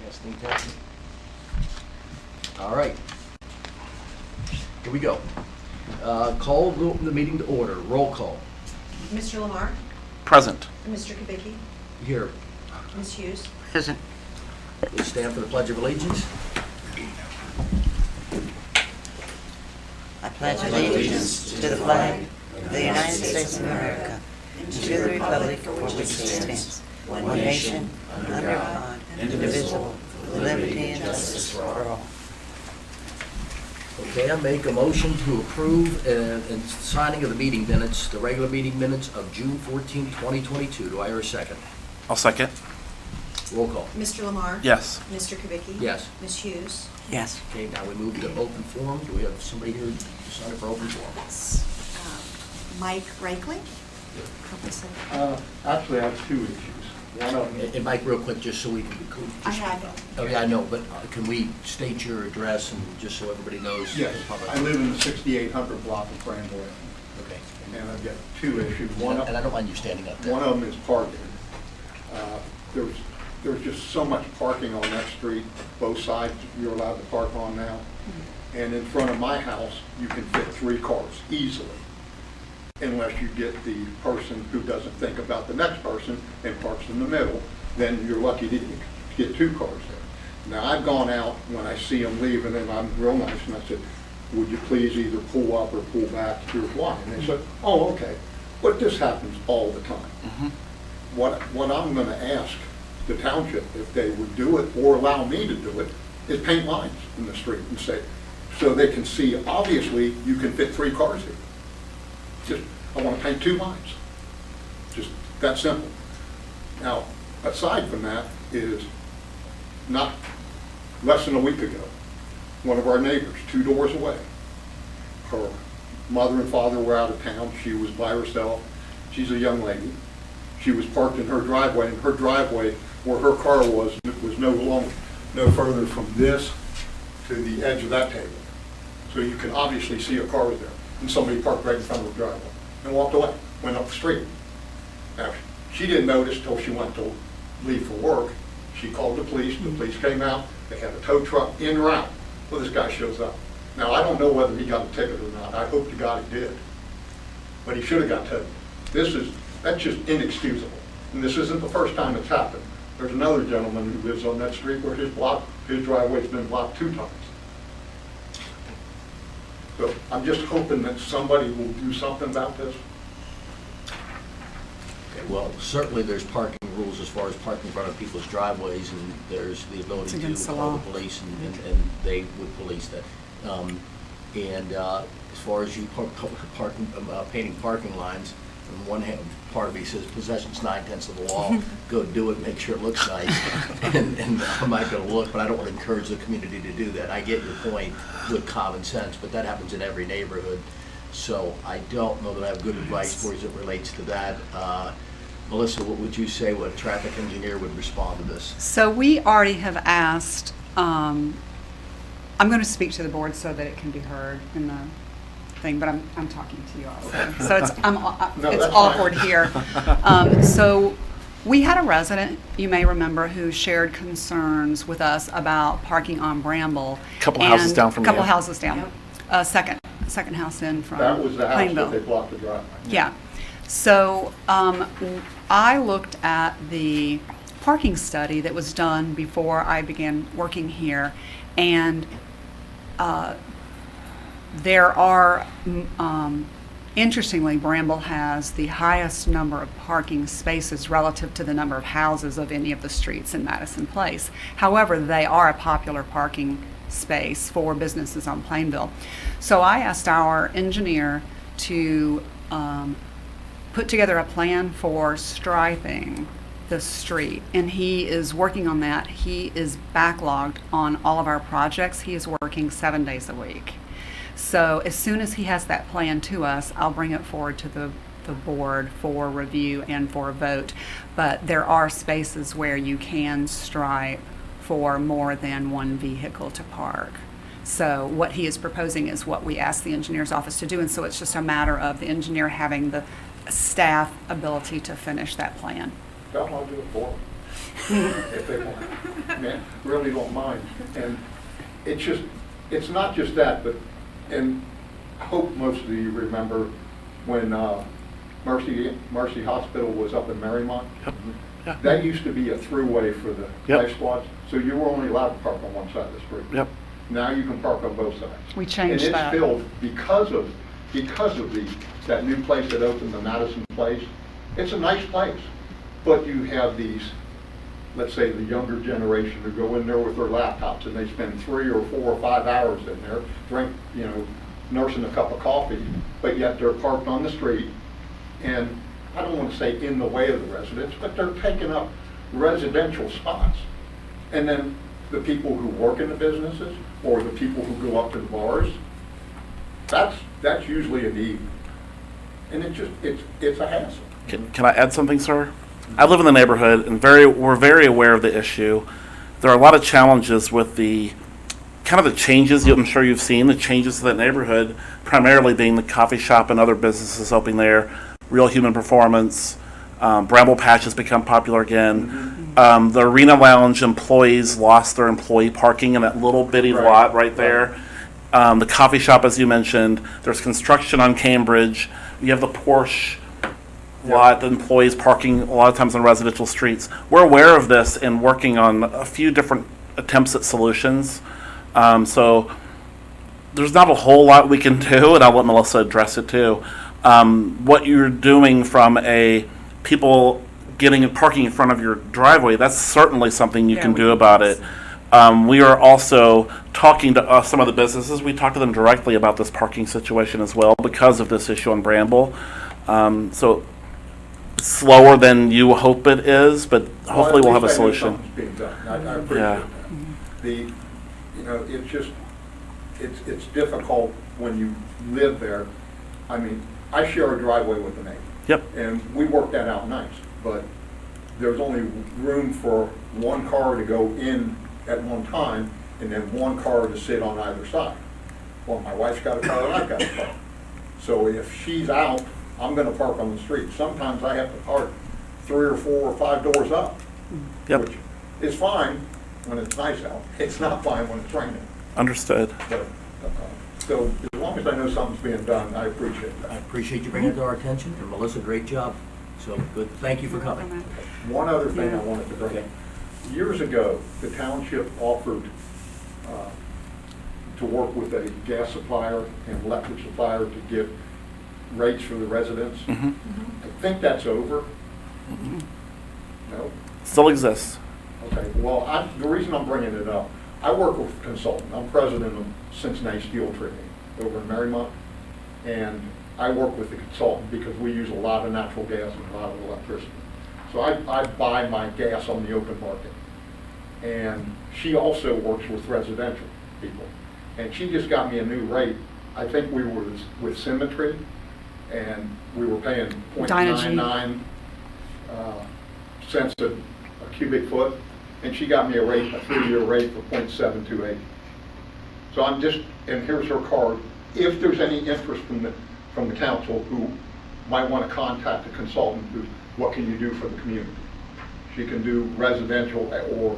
Yes, need that. All right. Here we go. Call the meeting to order. Roll call. Mr. Lamar? Present. Mr. Kubicki? Here. Ms. Hughes? Present. Please stand for the Pledge of Allegiance. I pledge allegiance to the flag of the United States of America and to the republic for which it stands, one nation, under God, indivisible, with liberty and justice for all. Okay, I make a motion to approve and signing of the meeting minutes, the regular meeting minutes of June 14, 2022. Do I hear a second? I'll second. Roll call. Mr. Lamar? Yes. Mr. Kubicki? Yes. Ms. Hughes? Yes. Okay, now we move to open forum. Do we have somebody here to sign up for open forum? Yes. Mike Reichling? Actually, I have two issues. One of them, And Mike, real quick, just so we can be clear. I have it. Oh, yeah, I know, but can we state your address and just so everybody knows? yes, the public? I live in the 6800 block of Bramble Avenue, Okay. and I've got two issues. One And I of don't mind you standing up there. them is parking. There's just so much parking on that street, both sides you're allowed to park on now. And in front of my house, you can fit 3 cars easily, unless you get the person who doesn't think about the next person and parks in the middle, then you're lucky to get 2 cars there. Now, I've gone out when I see them leaving, and I'm real nice, and I said, would you please either pull up or pull back? Here's why. And they said, oh, okay. But this happens all the time. What I'm going to ask the township, if they would do it or allow me to do it, is paint lines in the street and say, so they can see, obviously, you can fit 3 cars here. Just, I want to paint 2 lines. Just that simple. Now, aside from that is not less than a week ago, one of our neighbors, 2 doors away, her mother and father were out of town. She was by herself. She's a young lady. She was parked in her driveway, and her driveway, where her car was no further from this to the edge of that table. So you can obviously see a car there. And somebody parked right in front of her driveway and walked away, went up the street. Now, she didn't notice till she went to leave for work. She called the police came out, they had a tow truck en route. Well, this guy shows up. Now, I don't know whether he got a ticket or not. I hope to God he did. But he should have got towed. That's just inexcusable. And this isn't the first time it's happened. There's another gentleman who lives on that street where his driveway's been blocked 2 times. So I'm just hoping that somebody will do something about this. Okay, well, certainly there's parking rules as far as parking in front of people's driveways, and there's the ability to call the police, and they would police that. As far as you painting parking lines, on one hand, part of me says possession's 9/10 of the law. Go do it, make sure it looks nice, and I'm not going to look, but I don't want to encourage the community to do that. I get your point with common sense, but that happens in every neighborhood. So I don't know that I have good advice for you as it relates to that. Melissa, what would you say, what a traffic engineer would respond to this? So we already have asked, I'm going to speak to the board so that it can be heard in the thing, but I'm talking to you also. So it's it's awkward here. So we had a resident, you may remember, who shared concerns with us about parking on Bramble. Couple houses down from Couple you. houses down. Second house in from That was the house Plainville. that they blocked the driveway. Yeah. So I looked at the parking study that was done before I began working here, and there are, interestingly, Bramble has the highest number of parking spaces relative to the number of houses of any of the streets in Madison Place. However, they are a popular parking space for businesses on Plainville. So I asked our engineer to put together a plan for striping the street, and he is working on that. He is backlogged on all of our projects. He is working 7 days a week. So as soon as he has that plan to us, I'll bring it forward to the board for review and for a vote. But there are spaces where you can stripe for more than one vehicle to park. So what he is proposing is what we asked the engineer's office to do, and so it's just a matter of the engineer having the staff ability to finish that plan. Tell them I'll do it for them. if they want. Man, really don't mind. And it's not just that, but, and I hope most of you remember when Mercy Hospital was up in Marymount. Yep. Yeah. That used to be a throughway for the Yep. life squads, so you were only allowed to park on one side of the street. Yep. Now you can park on both sides. We changed that. And it's filled because of that new place that opened, the Madison Place. It's a nice place, but you have these, let's say, the younger generation who go in there with their laptops and they spend 3 or 4 or 5 hours in there, nursing a cup of coffee, but yet they're parked on the street, and I don't want to say in the way of the residents, but they're taking up residential spots. And then the people who work in the businesses or the people who go up to the bars, that's usually in the evening. And it's a hassle. Can I add something, sir? I live in the neighborhood, and we're very aware of the issue. There are a lot of challenges with the changes. I'm sure you've seen the changes to that neighborhood, primarily being the coffee shop and other businesses opening there, Real Human Performance, Bramble Patch has become popular again. The Arena Lounge employees lost their employee parking in that little bitty lot right there. The coffee shop, as you mentioned, there's construction on Cambridge. You have the Porsche lot, the employees parking a lot of times on residential streets. We're aware of this and working on a few different attempts at solutions. So there's not a whole lot we can do, and I'll let Melissa address it too. What you're doing from people parking in front of your driveway, that's certainly something you can do about it. We are also talking to some of the businesses. We talk to them directly about this parking situation as well because of this issue on Bramble. So it's slower than you hope it is, but hopefully we'll have a solution. Being done. I appreciate that. It's difficult when you live there. I mean, I share a driveway with a neighbor. Yep. And we work that out nice, but there's only room for one car to go in at one time and then one car to sit on either side. Well, my wife's got a car and I've got a car. So if she's out, I'm gonna park on the street. Sometimes I have to park 3 or 4 or 5 doors up, which is fine when it's nice out. It's not fine when it's raining. Understood. But, so as long as I know something's being done, I appreciate that. I appreciate you bringing it to our attention, and Melissa, great job. So, good, thank you for coming. One other thing I wanted to bring up. Years ago, the township offered to work with a gas supplier and electric supplier to get rates for the residents. Mm-hmm. I think that's over. No? Still exists. Okay, well, the reason I'm bringing it up, I work with a consultant. I'm president of Cincinnati Steel Trading over in Marymount, and I work with the consultant because we use a lot of natural gas and a lot of electricity. So I buy my gas on the open market. And she also works with residential people. And she just got me a new rate. I think we were with Symmetry, and we were paying 0.99 cents a cubic foot. And she got me a 3-year rate for 0.728. So I'm just, and here's her card. If there's any interest from the council who might want to contact a consultant, what can you do for the community? She can do residential or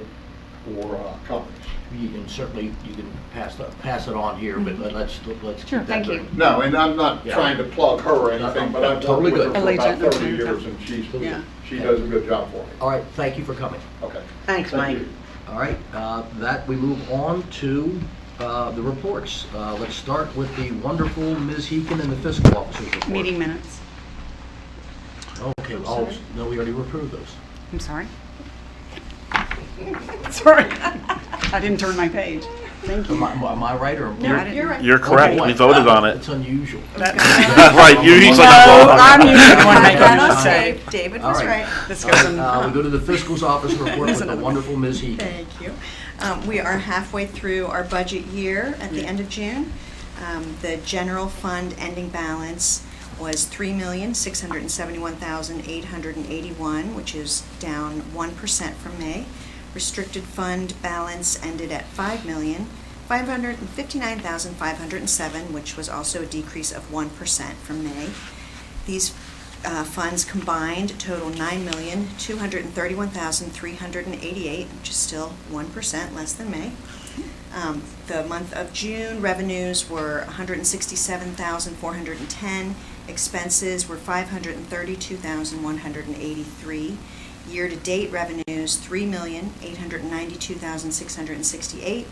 companies. You can certainly, pass it on here, but let's Sure, keep that. thank you. No, and I'm not Yeah. trying to plug her or anything, but I've Totally worked with her good. for about Allegiant. 30 years, and Yeah. she does a good job for me. All right, thank you for coming. Okay. Thanks, Mike. you. All right, we move on to the reports. Let's start with the wonderful Ms. Heekin and the fiscal officer's report. Meeting minutes. Okay, well, no, we already approved those. I'm sorry. Sorry. I didn't turn my page. Thank you. Am I right or? No, I didn't. You're right. You're correct. Okay. We voted on it. It's unusual. Right, you usually No, don't vote. I'm usually the one making That a was mistake. safe. David All was right. right. This goes in. We go to the fiscal's office report with Isn't the it? wonderful Ms. Heekin. Thank you. We are halfway through our budget year at the end of June. The general fund ending balance was $3,671,881, which is down 1% from May. Restricted fund balance ended at $5,559,507, which was also a decrease of 1% from May. These funds combined total $9,231,388, which is still 1% less than May. The month of June, revenues were $167,410, expenses were $532,183. Year-to-date revenues, $3,892,668,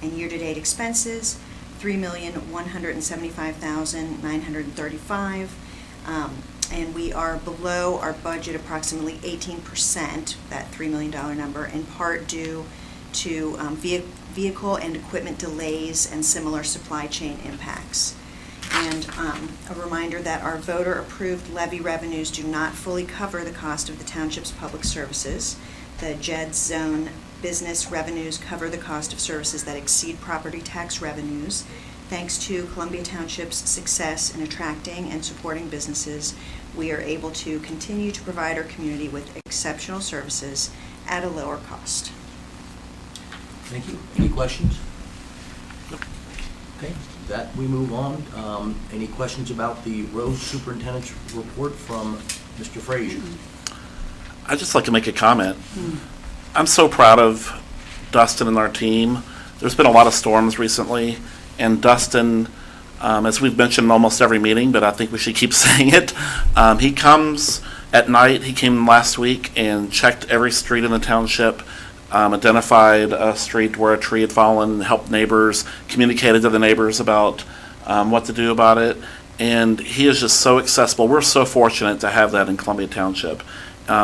and year-to-date expenses, $3,175,935. And we are below our budget approximately 18%, that $3 million number, in part due to vehicle and equipment delays and similar supply chain impacts. And a reminder that our voter-approved levy revenues do not fully cover the cost of the township's public services. The JED zone business revenues cover the cost of services that exceed property tax revenues. Thanks to Columbia Township's success in attracting and supporting businesses, we are able to continue to provide our community with exceptional services at a lower cost. Thank you. Any questions? Okay, with that we move on. Any questions about the road superintendent's report from Mr. Frazier? I'd just like to make a comment. I'm so proud of Dustin and our team. There's been a lot of storms recently, and Dustin, as we've mentioned in almost every meeting, but I think we should keep saying it, he comes at night. He came last week and checked every street in the township, identified a street where a tree had fallen, helped neighbors, communicated to the neighbors about what to do about it, and he is just so accessible. We're so fortunate to have that in Columbia Township.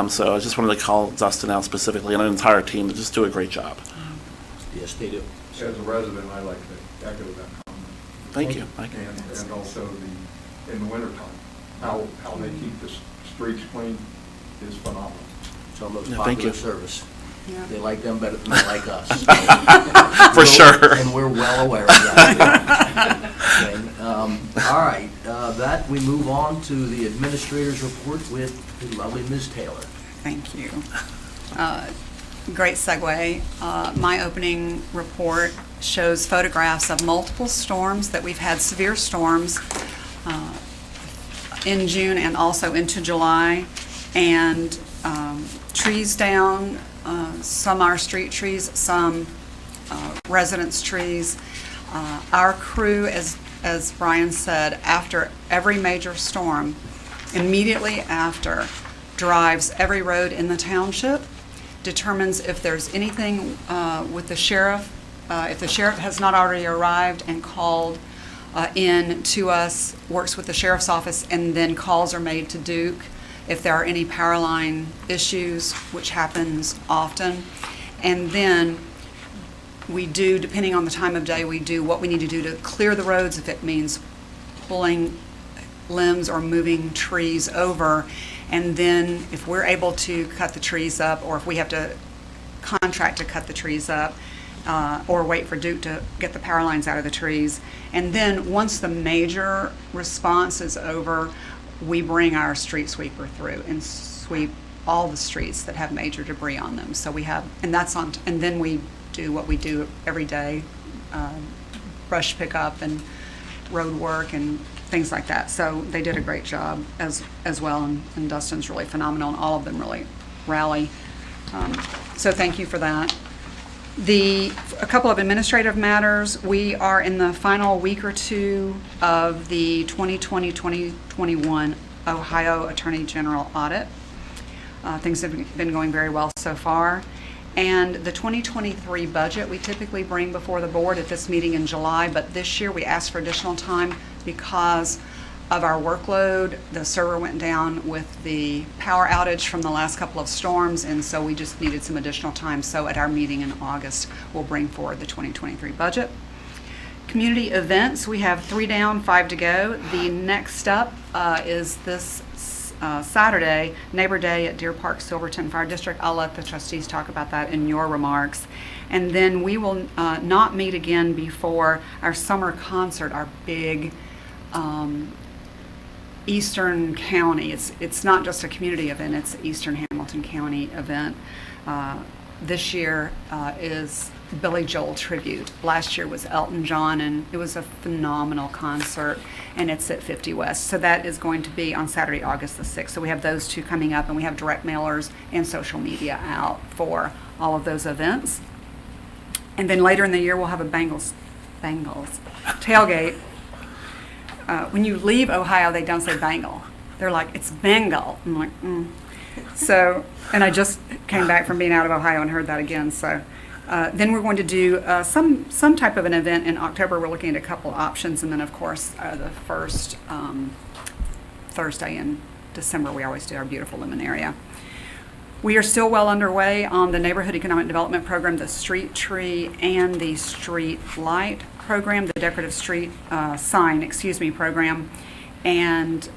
So I just wanted to call Dustin out specifically and an entire team to just do a great job. Yes, they do. As a resident, I like to echo that comment. Thank you. Thank you. And also in the wintertime, how they keep the streets clean is phenomenal. It's our most Yeah, thank popular you. service. Yeah. They like them better than they like us. For sure. And we're well aware of that. Okay, all right, that we move on to the administrator's report with the lovely Ms. Taylor. Thank you. Great segue. My opening report shows photographs of multiple storms that we've had, severe storms in June and also into July, and trees down, some are street trees, some residence trees. Our crew, as Brian said, after every major storm, immediately after, drives every road in the township, determines if there's anything with the sheriff, if the sheriff has not already arrived, and called in to us, works with the sheriff's office, and then calls are made to Duke if there are any power line issues, which happens often. And then we do, depending on the time of day, we do what we need to do to clear the roads, if it means pulling limbs or moving trees over. And then if we're able to cut the trees up, or if we have to contract to cut the trees up, or wait for Duke to get the power lines out of the trees. And then once the major response is over, we bring our street sweeper through and sweep all the streets that have major debris on them. So we have, and then we do what we do every day, brush pickup and road work and things like that. So they did a great job as well, and Dustin's really phenomenal, and all of them really rally. So thank you for that. A couple of administrative matters. We are in the final week or two of the 2020-2021 Ohio Attorney General audit. Things have been going very well so far. And the 2023 budget we typically bring before the board at this meeting in July, but this year we asked for additional time because of our workload. The server went down with the power outage from the last couple of storms, and so we just needed some additional time. So at our meeting in August, we'll bring forward the 2023 budget. Community events, we have 3 down, 5 to go. The next up is this Saturday, Naber Day at Deer Park, Silverton Fire District. I'll let the trustees talk about that in your remarks. And then we will not meet again before our summer concert, our big Eastern County. It's not just a community event, it's Eastern Hamilton County event. this year is Billy Joel tribute. Last year was Elton John, and it was a phenomenal concert, and it's at 50 West. So that is going to be on Saturday, August the 6th. So we have those two coming up, and we have direct mailers and social media out for all of those events. And then later in the year, we'll have a Bengals tailgate. When you leave Ohio, they don't say Bengal. They're like, it's Bengal. I'm like, So, and I just came back from being out of Ohio and heard that again. So then we're going to do some type of an event in October. We're looking at a couple options. And then, of course, the first Thursday in December, we always do our beautiful luminaria. We are still well underway on the Neighborhood Economic Development Program, the street tree and the street light program, the decorative street sign program. And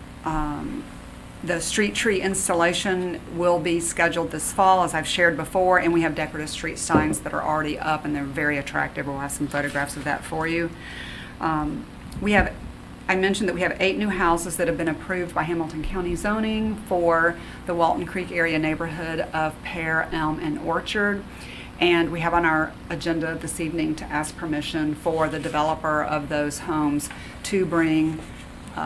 the street tree installation will be scheduled this fall, as I've shared before, and we have decorative street signs that are already up, and they're very attractive. We'll have some photographs of that for you. I mentioned that we have 8 new houses that have been approved by Hamilton County zoning for the Walton Creek area neighborhood of Pear, Elm, and Orchard. And we have on our agenda this evening to ask permission for the developer of those homes to bring,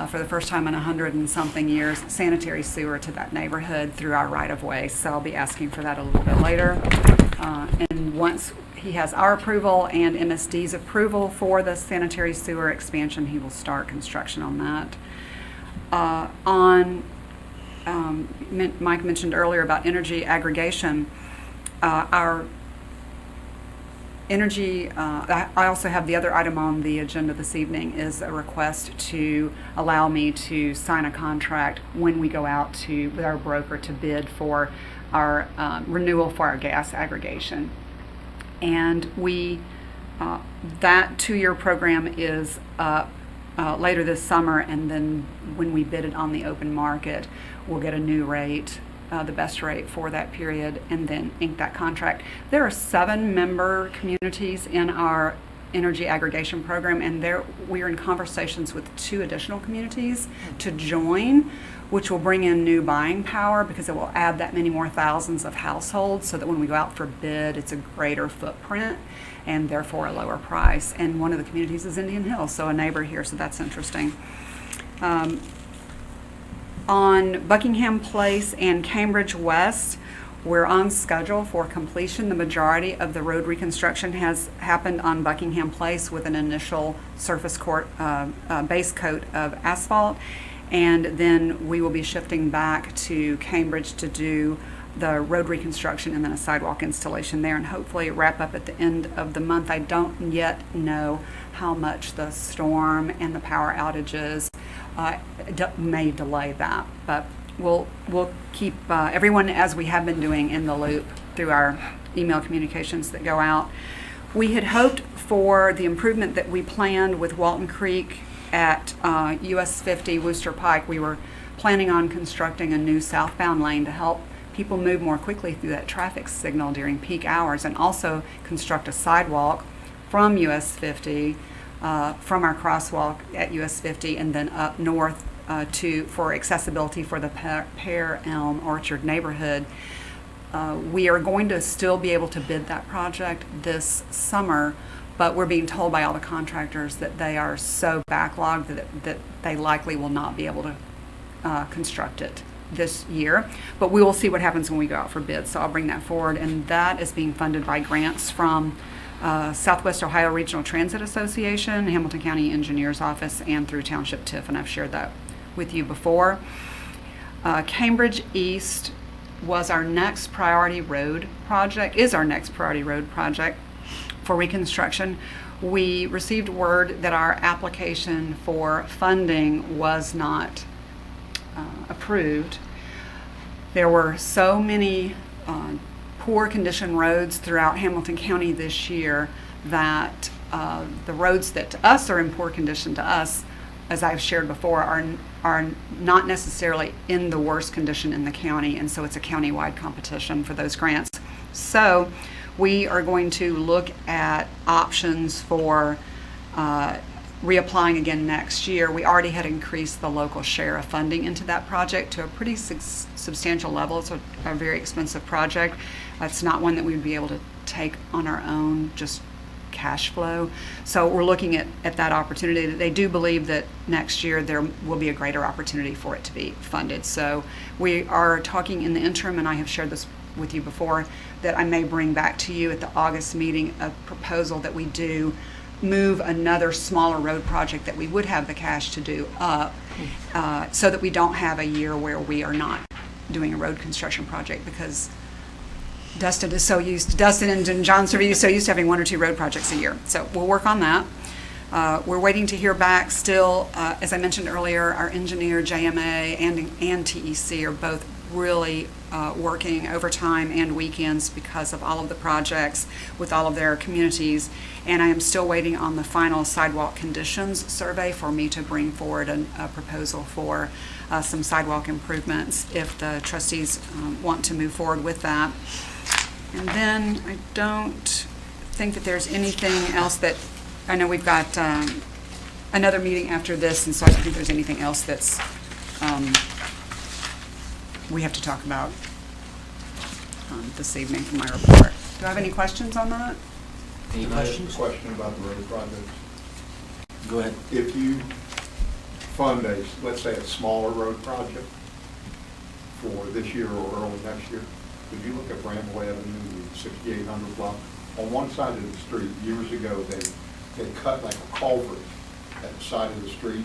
for the first time in 100 and something years, sanitary sewer to that neighborhood through our right-of-way. So I'll be asking for that a little bit later. And once he has our approval and MSD's approval for the sanitary sewer expansion, he will start construction on that. Mike mentioned earlier about energy aggregation. Our energy, I also have the other item on the agenda this evening is a request to allow me to sign a contract when we go out with our broker to bid for our renewal for our gas aggregation. And that 2-year program is up later this summer, and then when we bid it on the open market, we'll get a new rate, the best rate for that period, and then ink that contract. There are 7 member communities in our energy aggregation program, and we're in conversations with 2 additional communities to join, which will bring in new buying power because it will add that many more thousands of households so that when we go out for bid, it's a greater footprint and therefore a lower price. And one of the communities is Indian Hills, so a neighbor here, so that's interesting. On Buckingham Place and Cambridge West, we're on schedule for completion. The majority of the road reconstruction has happened on Buckingham Place with an initial surface base coat of asphalt. And then we will be shifting back to Cambridge to do the road reconstruction and then a sidewalk installation there, and hopefully wrap up at the end of the month. I don't yet know how much the storm and the power outages may delay that, but we'll keep everyone, as we have been doing, in the loop through our email communications that go out. We had hoped for the improvement that we planned with Walton Creek at US 50 Wooster Pike. We were planning on constructing a new southbound lane to help people move more quickly through that traffic signal during peak hours, and also construct a sidewalk from US 50, from our crosswalk at US 50, and then up north for accessibility for the Pear, Elm, Orchard neighborhood. We are going to still be able to bid that project this summer, but we're being told by all the contractors that they are so backlogged that they likely will not be able to construct it this year. But we will see what happens when we go out for bids, so I'll bring that forward. And that is being funded by grants from Southwest Ohio Regional Transit Association, Hamilton County Engineers Office, and through Township TIF, and I've shared that with you before. Cambridge East was our next priority road project, is our next priority road project for reconstruction. We received word that our application for funding was not approved. There were so many poor condition roads throughout Hamilton County this year that the roads that to us are in poor condition to us, as I've shared before, are not necessarily in the worst condition in the county, and so it's a county-wide competition for those grants. So we are going to look at options for reapplying again next year. We already had increased the local share of funding into that project to a pretty substantial level. It's a very expensive project. It's not one that we would be able to take on our own, just cash flow. So we're looking at that opportunity. They do believe that next year there will be a greater opportunity for it to be funded. So we are talking in the interim, and I have shared this with you before, that I may bring back to you at the August meeting a proposal that we do move another smaller road project that we would have the cash to do up, so that we don't have a year where we are not doing a road construction project, because Dustin and John Survey is so used to having 1 or 2 road projects a year. So we'll work on that. We're waiting to hear back still. As I mentioned earlier, our engineer, JMA, and TEC are both really working overtime and weekends because of all of the projects with all of their communities. And I am still waiting on the final sidewalk conditions survey for me to bring forward a proposal for some sidewalk improvements if the trustees want to move forward with that. And then I don't think that there's anything else that, I know we've got another meeting after this, and so I don't think there's anything else that's we have to talk about this evening from my report. Do I have any questions on that? Any I have a questions? question about the road project. Go ahead. If you fund let's say a smaller road project for this year or early next year, could you look at Bramble Avenue, the 6800 block? On one side of the street, years ago, they cut like a culvert at the side of the street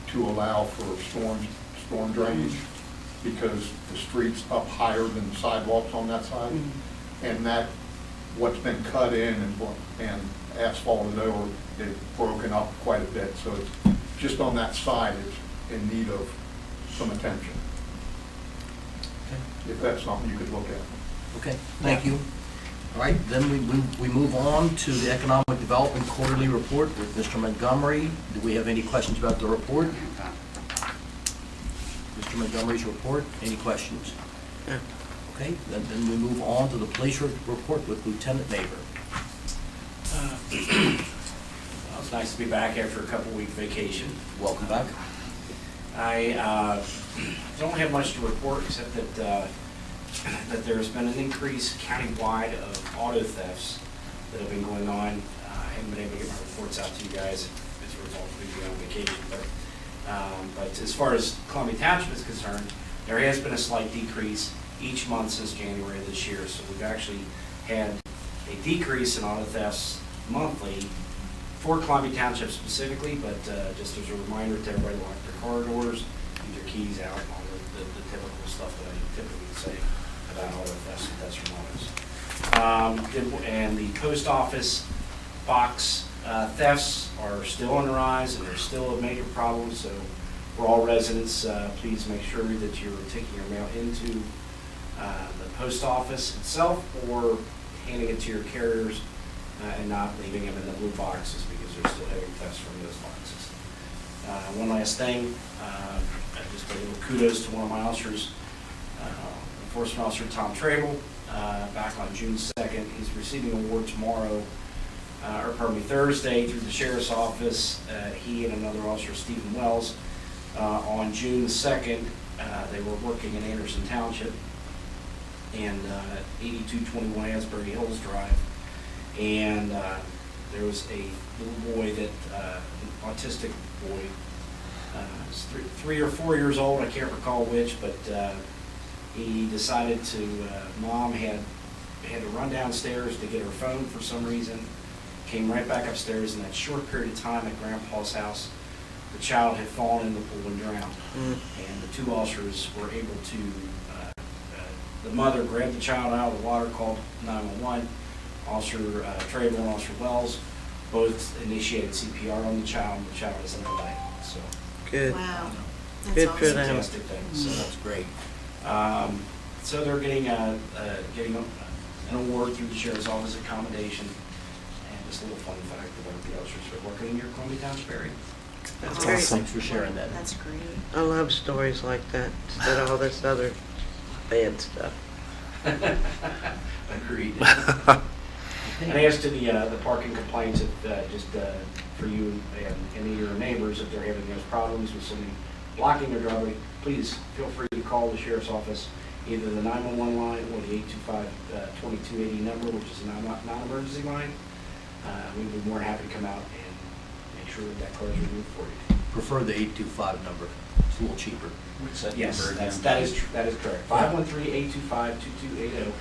to allow for storm drainage, because the street's up higher than the sidewalks on that side. And that, what's been cut in and asphalted over, it's broken up quite a bit. So it's just on that side, it's in need of some attention. Okay. If that's something you could look at. Okay, thank you. All right, then we move on to the Economic Development Quarterly Report with Mr. Montgomery. Do we have any questions about the report? Mr. Montgomery's report, any questions? No. Okay, then we move on to the police report with Lieutenant Naber. Well, it's nice to be back after a couple-week vacation. Welcome back. I don't have much to report except that there's been an increase countywide of auto thefts that have been going on. I haven't been able to get my reports out to you guys as a result of me being on vacation. But as far as Columbia Township is concerned, there has been a slight decrease each month since January of this year. So we've actually had a decrease in auto thefts monthly for Columbia Township specifically, but just as a reminder to everybody, lock their car doors, keep their keys out, all the typical stuff that I typically say about auto thefts and thefts from autos. And the post office box thefts are still on the rise, and they're still a major problem. So for all residents, please make sure that you're taking your mail into the post office itself or handing it to your carriers and not leaving them in the blue boxes, because they're still having thefts from those boxes. One last thing, just a little kudos to one of my officers, Enforcement Officer Tom Trable, back on June 2nd. He's receiving an award tomorrow, Thursday, through the Sheriff's Office. He and another officer, Stephen Wells, on June 2nd, they were working in Anderson Township and 8221 Asbury Hills Drive. And there was a little boy that, an autistic boy, was 3 or 4 years old, I can't recall which, but he decided to, mom had to run downstairs to get her phone for some reason, came right back upstairs. In that short period of time at Grandpa's house, the child had fallen in the pool and drowned. And the two officers were able to, the mother grabbed the child out of the water, called 911. Officer Trable and Officer Wells both initiated CPR on the child, and the child is in the life. So Good. Wow. Good That's for awesome. them. fantastic thing. So That's great. so they're getting an award through the Sheriff's Office of Commendation. And just a little fun fact about the officers who are working in your Columbia Township area. That's Awesome. great. Thanks for sharing that. That's great. I love stories like that instead of all this other bad stuff. Agreed. And as to the parking complaints, just for you and any of your neighbors, if they're having those problems with somebody blocking their driveway, please feel free to call the sheriff's office, either the 911 line or the 825-2280 number, which is a non-emergency line. We'd be more than happy to come out and make sure that car is removed for you. Prefer the 825 number. It's a little cheaper. Yes, that is correct. 513-825-2280.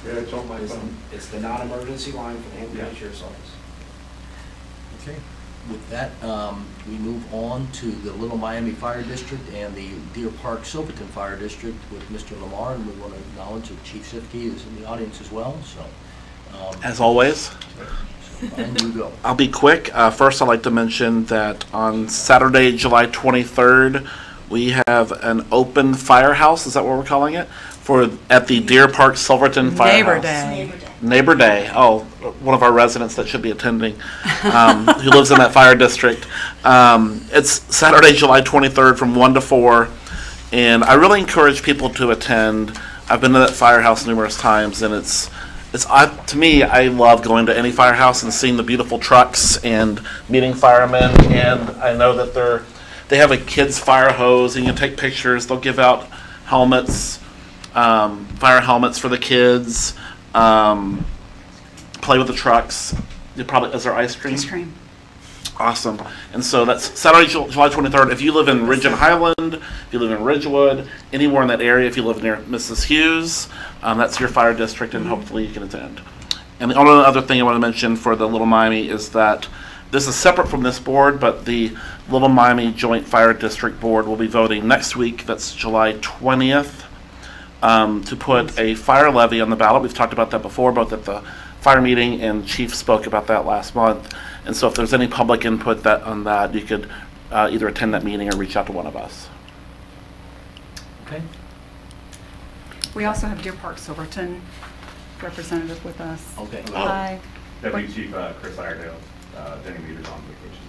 Yeah, it's on my phone. It's the non-emergency line for the Hampton County Sheriff's Office. Okay. With that, we move on to the Little Miami Fire District and the Deer Park Silverton Fire District with Mr. Lamar, and we want to acknowledge that Chief Sifke is in the audience as well, so. As always. So, Brian, you go. I'll be quick. First, I'd like to mention that on Saturday, July 23rd, we have an open firehouse. Is that what we're calling it? At the Deer Park Silverton Firehouse. Neighbor Day. Neighbor Day. Oh, one of our residents that should be attending, who lives in that fire district. It's Saturday, July 23rd from 1 to 4, and I really encourage people to attend. I've been to that firehouse numerous times, and to me, I love going to any firehouse and seeing the beautiful trucks and meeting firemen, and I know that they have a kids fire hose, and you can take pictures. They'll give out helmets, fire helmets for the kids, play with the trucks. Is there ice cream? Ice cream. Awesome. And so that's Saturday, July 23rd. If you live in Ridge and Highland, if you live in Ridgewood, anywhere in that area, if you live near Mrs. Hughes, that's your fire district, and hopefully you can attend. And the only other thing I want to mention for the Little Miami is that this is separate from this board, but the Little Miami Joint Fire District Board will be voting next week, that's July 20th, to put a fire levy on the ballot. We've talked about that before, both at the fire meeting, and Chief spoke about that last month. And so if there's any public input on that, you could either attend that meeting or reach out to one of us. Okay. We also have Deer Park Silverton representative with us. Okay. Hi. Deputy Chief Chris Iredale, Denny Meter's on vacation.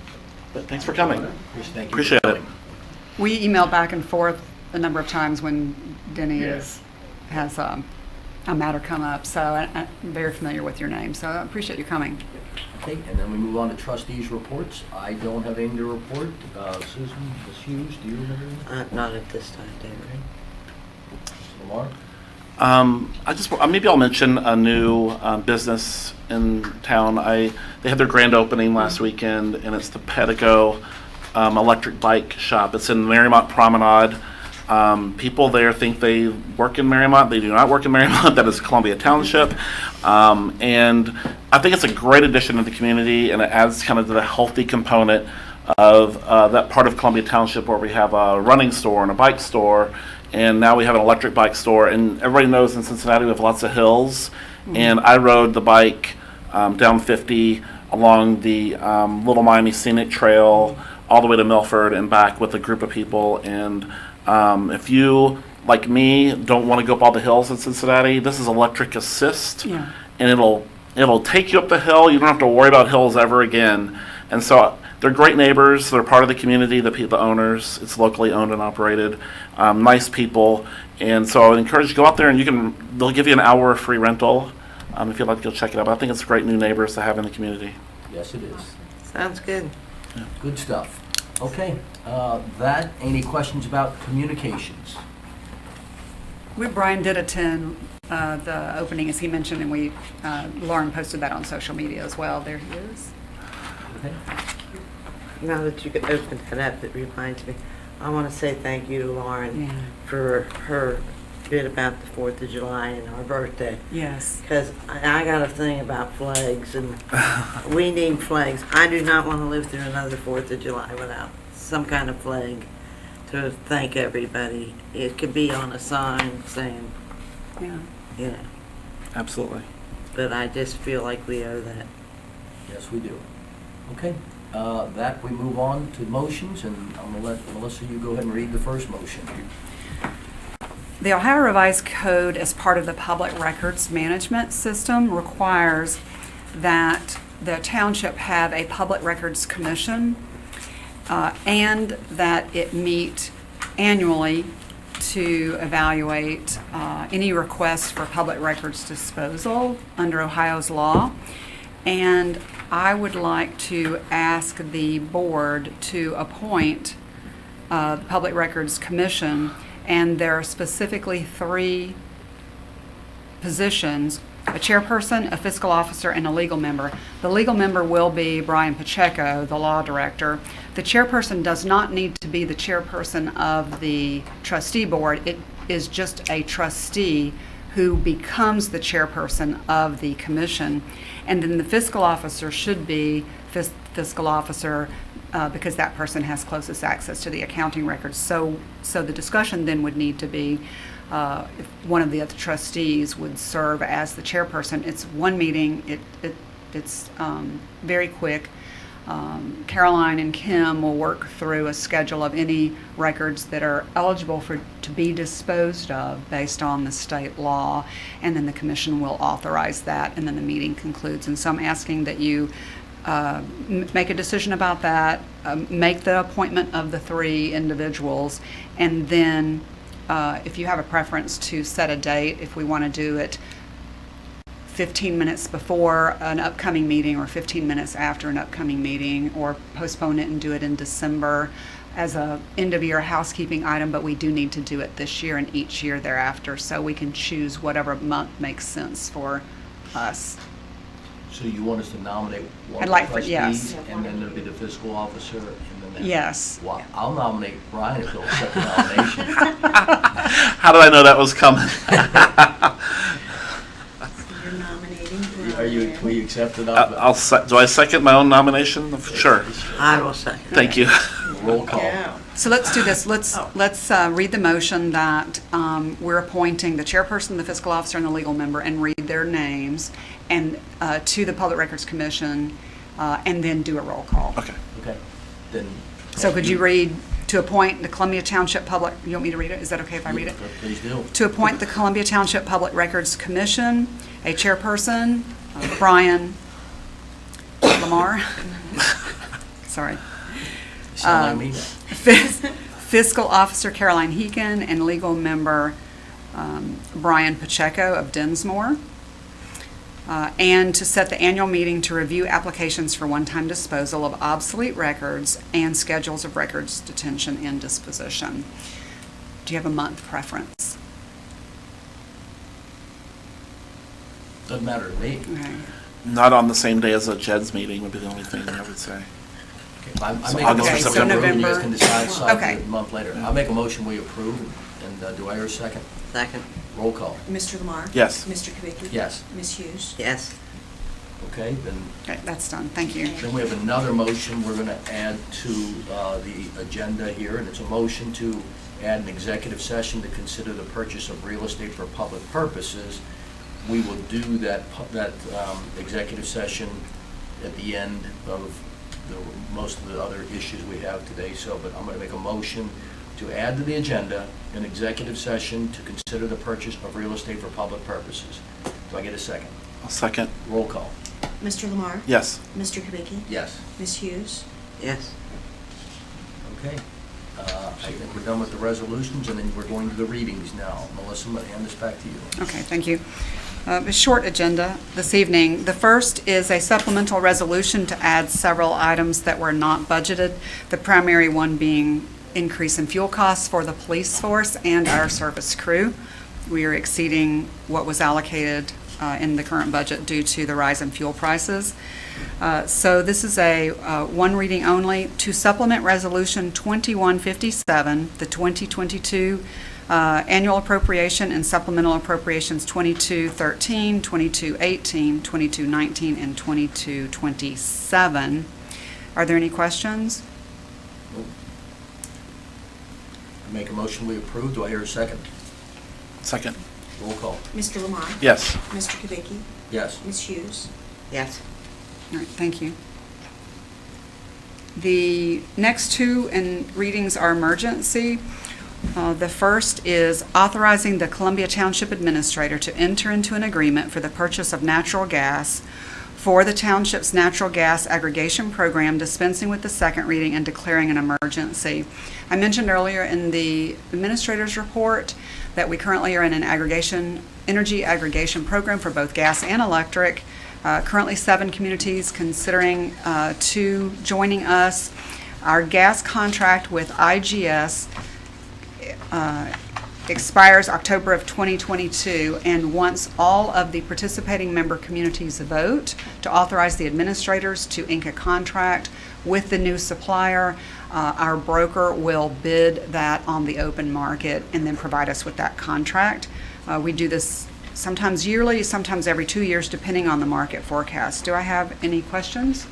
But thanks for coming. Chris, thank you. Appreciate for it. coming. We emailed back and forth a number of times when Denny Yes. has a matter come up, so I'm very familiar with your name, so I appreciate you coming. Okay, and then we move on to trustees' reports. I don't have anything to report. Susan, Ms. Hughes, do you remember anything? Not at this time, David. Mr. Lamar? Maybe I'll mention a new business in town. They had their grand opening last weekend, and it's the Pedigo electric bike shop. It's in Marymount Promenade. People there think they work in Marymount. They do not work in Marymount. That is Columbia Township. And I think it's a great addition to the community, and it adds kind of to the healthy component of that part of Columbia Township where we have a running store and a bike store, and now we have an electric bike store. And everybody knows in Cincinnati we have lots of hills, and I rode the bike down 50 along the Little Miami Scenic Trail all the way to Milford and back with a group of people. And if you, like me, don't want to go up all the hills in Cincinnati, this is electric assist, Yeah. and it'll take you up the hill. You don't have to worry about hills ever again. And so they're great neighbors. They're part of the community, the owners. It's locally owned and operated. Nice people. And so I would encourage you to go out there, and they'll give you an hour of free rental if you'd like to go check it out. But I think it's great new neighbors to have in the community. Yes, it is. Sounds good. Good stuff. Okay, any questions about communications? Brian did attend the opening, as he mentioned, and Lauren posted that on social media as well. There he is. Okay. Now that you could open that up, it reminds me, I want to say thank you to Lauren Yeah. for her bit about the 4th of July and our birthday. Yes. Because I got a thing about flags, and we need flags. I do not want to live through another 4th of July without some kind of flag to thank everybody. It could be on a sign saying, Yeah. you know, Absolutely. but I just feel like we owe that. Yes, we do. Okay, that we move on to motions, and I'm going to let Melissa, you go ahead and read the first motion. The Ohio Revised Code, as part of the Public Records Management System, requires that the township have a Public Records Commission and that it meet annually to evaluate any requests for public records disposal under Ohio's law. And I would like to ask the board to appoint the Public Records Commission, and there are specifically 3 positions: a chairperson, a fiscal officer, and a legal member. The legal member will be Brian Pacheco, the law director. The chairperson does not need to be the chairperson of the trustee board. It is just a trustee who becomes the chairperson of the commission. And then the fiscal officer should be fiscal officer because that person has closest access to the accounting records. So the discussion then would need to be if one of the other trustees would serve as the chairperson. It's one meeting. It's very quick. Caroline and Kim will work through a schedule of any records that are eligible to be disposed of based on the state law, and then the commission will authorize that, and then the meeting concludes. And so I'm asking that you make a decision about that, make the appointment of the 3 individuals, and then if you have a preference to set a date, if we want to do it 15 minutes before an upcoming meeting or 15 minutes after an upcoming meeting, or postpone it and do it in December as a end-of-year housekeeping item, but we do need to do it this year and each year thereafter, so we can choose whatever month makes sense for us. So you want us to nominate one I'd of like the for- yes. trustees, and then there'll be the fiscal officer, and then... Yes. Well, I'll nominate Brian if he'll accept the nomination. How did I know that was coming? You're nominating Will you accept it? Do I second my own nomination? Sure. I will second. Thank you. Roll call. So let's do this. Let's read the motion that we're appointing the chairperson, the fiscal officer, and the legal member, and read their names, and to the Public Records Commission, and then do a roll call. Okay. Okay, then... So could you read to appoint the Columbia Township Public, you want me to read it? Is that okay if I read it? Please do. To appoint the Columbia Township Public Records Commission, a chairperson, Brian Lamar. Sorry. You sound like me. Fiscal Officer Caroline Heekin, and legal member Brian Pacheco of Dinsmore. And to set the annual meeting to review applications for one-time disposal of obsolete records and schedules of records detention and disposition. Do you have a month preference? Doesn't matter to me. Okay. Not on the same day as a JEDS meeting would be the only thing I would say. I So make a August or motion to September. approve, and you guys can decide something Okay. a month later. I'll make a motion, we approve, and do I hear a second? Second. Roll call. Mr. Lamar? Yes. Mr. Kubicki? Yes. Ms. Hughes? Yes. Okay, then Okay, that's done. Thank you. we have another motion we're going to add to the agenda here, and it's a motion to add an executive session to consider the purchase of real estate for public purposes. We will do that executive session at the end of most of the other issues we have today. But I'm going to make a motion to add to the agenda an executive session to consider the purchase of real estate for public purposes. Do I get a second? I'll second. Roll call. Mr. Lamar? Yes. Mr. Kubicki? Yes. Ms. Hughes? Yes. Okay. I think we're done with the resolutions, and then we're going to the readings now. Melissa, I'm going to hand this back to you. Okay, thank you. A short agenda this evening. The first is a supplemental resolution to add several items that were not budgeted, the primary one being increase in fuel costs for the police force and our service crew. We are exceeding what was allocated in the current budget due to the rise in fuel prices. So this is a one reading only to supplement Resolution 2157, the 2022 annual appropriation and supplemental appropriations 2213, 2218, 2219, and 2227. Are there any questions? I make a motion we approve. Do I hear a second? Second. Roll call. Mr. Lamar? Yes. Mr. Kubicki? Yes. Ms. Hughes? Yes. All right, thank you. The next two readings are emergency. The first is authorizing the Columbia Township Administrator to enter into an agreement for the purchase of natural gas for the township's natural gas aggregation program, dispensing with the second reading and declaring an emergency. I mentioned earlier in the administrator's report that we currently are in an energy aggregation program for both gas and electric. currently 7 communities considering 2 joining us. Our gas contract with IGS expires October of 2022, and once all of the participating member communities vote to authorize the administrators to ink a contract with the new supplier, our broker will bid that on the open market and then provide us with that contract. We do this sometimes yearly, sometimes every 2 years, depending on the market forecast. Do I have any questions?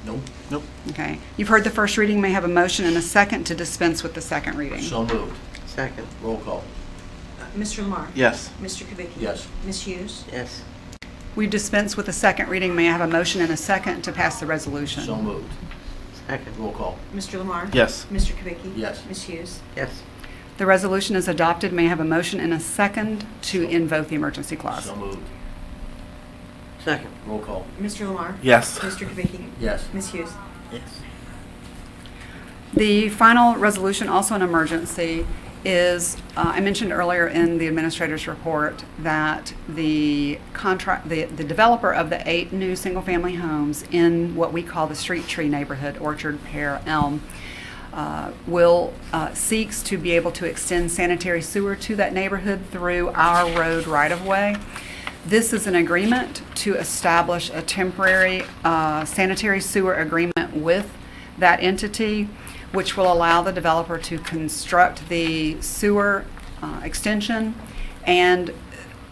Nope. Nope. Okay. You've heard the first reading. May I have a motion and a second to dispense with the second reading. So moved. Second. Roll call. Mr. Lamar? Yes. Mr. Kubicki? Yes. Ms. Hughes? Yes. We dispense with the second reading. May I have a motion and a second to pass the resolution? So moved. Second. Roll call. Mr. Lamar? Yes. Mr. Kubicki? Yes. Ms. Hughes? Yes. The resolution is adopted. May I have a motion and a second to invoke the emergency clause? So moved. Second. Roll call. Mr. Lamar? Yes. Mr. Kubicki? Yes. Ms. Hughes? Yes. The final resolution, also an emergency, is, I mentioned earlier in the administrator's report that the developer of the 8 new single-family homes in what we call the Street Tree neighborhood, Orchard, Pear, Elm, seeks to be able to extend sanitary sewer to that neighborhood through our road right-of-way. This is an agreement to establish a temporary sanitary sewer agreement with that entity, which will allow the developer to construct the sewer extension, and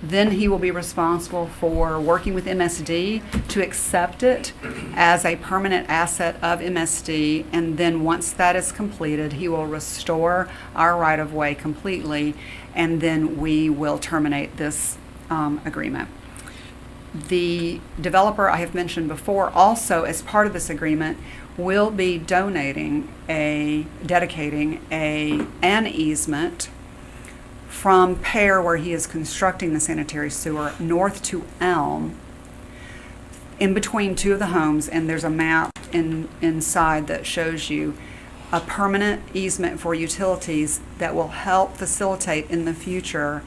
then he will be responsible for working with MSD to accept it as a permanent asset of MSD, and then once that is completed, he will restore our right-of-way completely, and then we will terminate this agreement. The developer I have mentioned before also, as part of this agreement, will be dedicating an easement from Pear, where he is constructing the sanitary sewer, north to Elm, in between 2 of the homes, and there's a map inside that shows you a permanent easement for utilities that will help facilitate in the future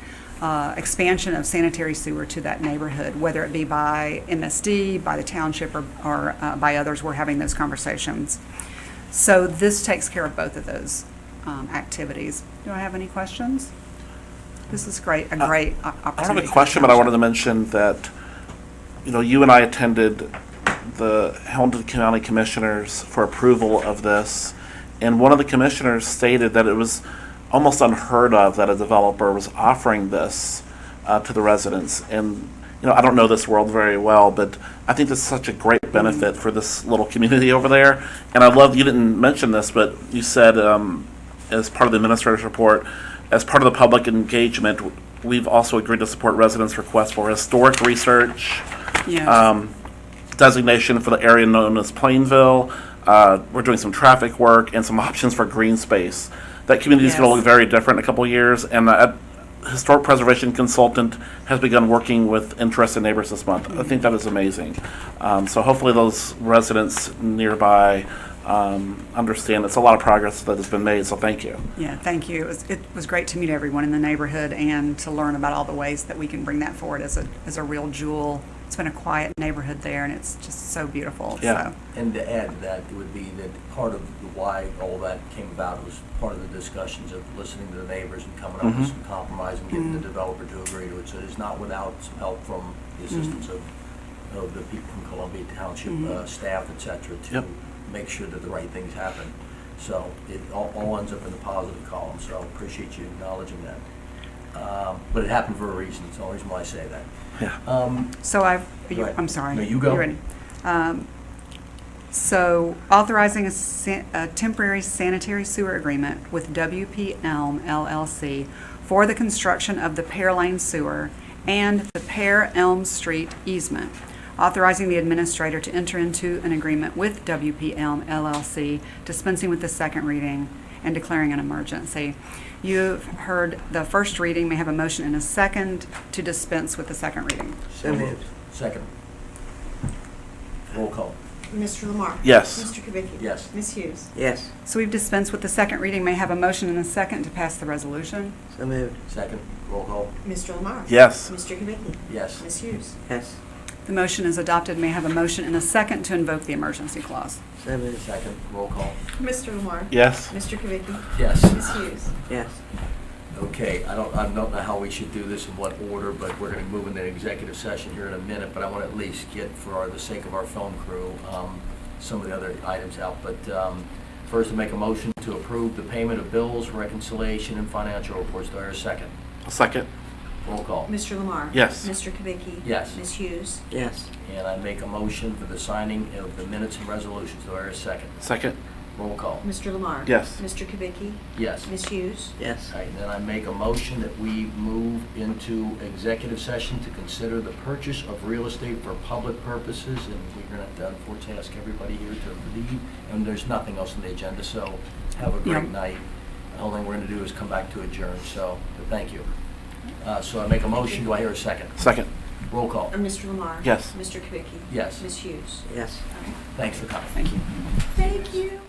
expansion of sanitary sewer to that neighborhood, whether it be by MSD, by the Township, or by others. We're having those conversations. So this takes care of both of those activities. Do I have any questions? This is great, a great opportunity. I have a question, but I wanted to mention that, you and I attended the Hamilton County Commissioners for approval of this, and one of the commissioners stated that it was almost unheard of that a developer was offering this to the residents. And, I don't know this world very well, but I think this is such a great benefit for this little community over there. And I love, you didn't mention this, but you said, as part of the administrator's report, as part of the public engagement, we've also agreed to support residents' requests for historic research, Yes. designation for the area known as Plainville. We're doing some traffic work and some options for green space. That community is going to Yes. look very different in a couple of years, and a historic preservation consultant has begun working with interested neighbors this month. I think that is amazing. So hopefully those residents nearby understand it's a lot of progress that has been made, so thank you. Yeah, thank you. It was great to meet everyone in the neighborhood and to learn about all the ways that we can bring that forward as a real jewel. It's been a quiet neighborhood there, and it's just so beautiful. Yeah. So. And to add to that, it would be that part of why all that came about was part of the discussions of listening to the neighbors and coming up with some compromise and getting the developer to agree to it. So it's not without some help from the assistance of the people from Columbia Township staff, et cetera, to Yep. make sure that the right things happen. So it all ends up in the positive column, so I appreciate you acknowledging that. But it happened for a reason. It's the only reason why I say that. Yeah. So Go ahead. I'm sorry. No, you go. You're ready. So authorizing a temporary sanitary sewer agreement with WP Elm LLC for the construction of the Pear Lane sewer and the Pear Elm Street easement. Authorizing the administrator to enter into an agreement with WP Elm LLC, dispensing with the second reading and declaring an emergency. You've heard the first reading. May I have a motion and a second to dispense with the second reading? So moved. Second. Roll call. Mr. Lamar? Yes. Mr. Kubicki? Yes. Ms. Hughes? Yes. So we've dispensed with the second reading. May I have a motion and a second to pass the resolution? So moved. Second. Roll call. Mr. Lamar? Yes. Mr. Kubicki? Yes. Ms. Hughes? Yes. The motion is adopted. May I have a motion and a second to invoke the emergency clause? So moved. Second, roll call. Mr. Lamar? Yes. Mr. Kibicki? Yes. Ms. Hughes? Yes. Okay, I don't know how we should do this in what order, but we're going to move into executive session here in a minute, but I want to at least get, the sake of our film crew, some of the other items out. But first, to make a motion to approve the payment of bills, reconciliation, and financial reports. Do I hear a second? A second. Roll call. Mr. Lamar? Yes. Mr. Kibicki? Yes. Ms. Hughes? Yes. And I make a motion for the signing of the minutes and resolutions. Do I hear a second? Second. Roll call. Mr. Lamar? Yes. Mr. Kibicki? Yes. Ms. Hughes? Yes. All right, then I make a motion that we move into executive session to consider the purchase of real estate for public purposes, and we're going to unfortunately ask everybody here to leave, and there's nothing else on the agenda, so have a great Yeah. night. The only thing we're going to do is come back to adjourn, so, but thank you. So I make a motion, do I hear a second? Second. Roll call. Mr. Lamar? Yes. Mr. Kibicki? Yes. Ms. Hughes? Yes. Thanks for coming. Thank you. Thank you.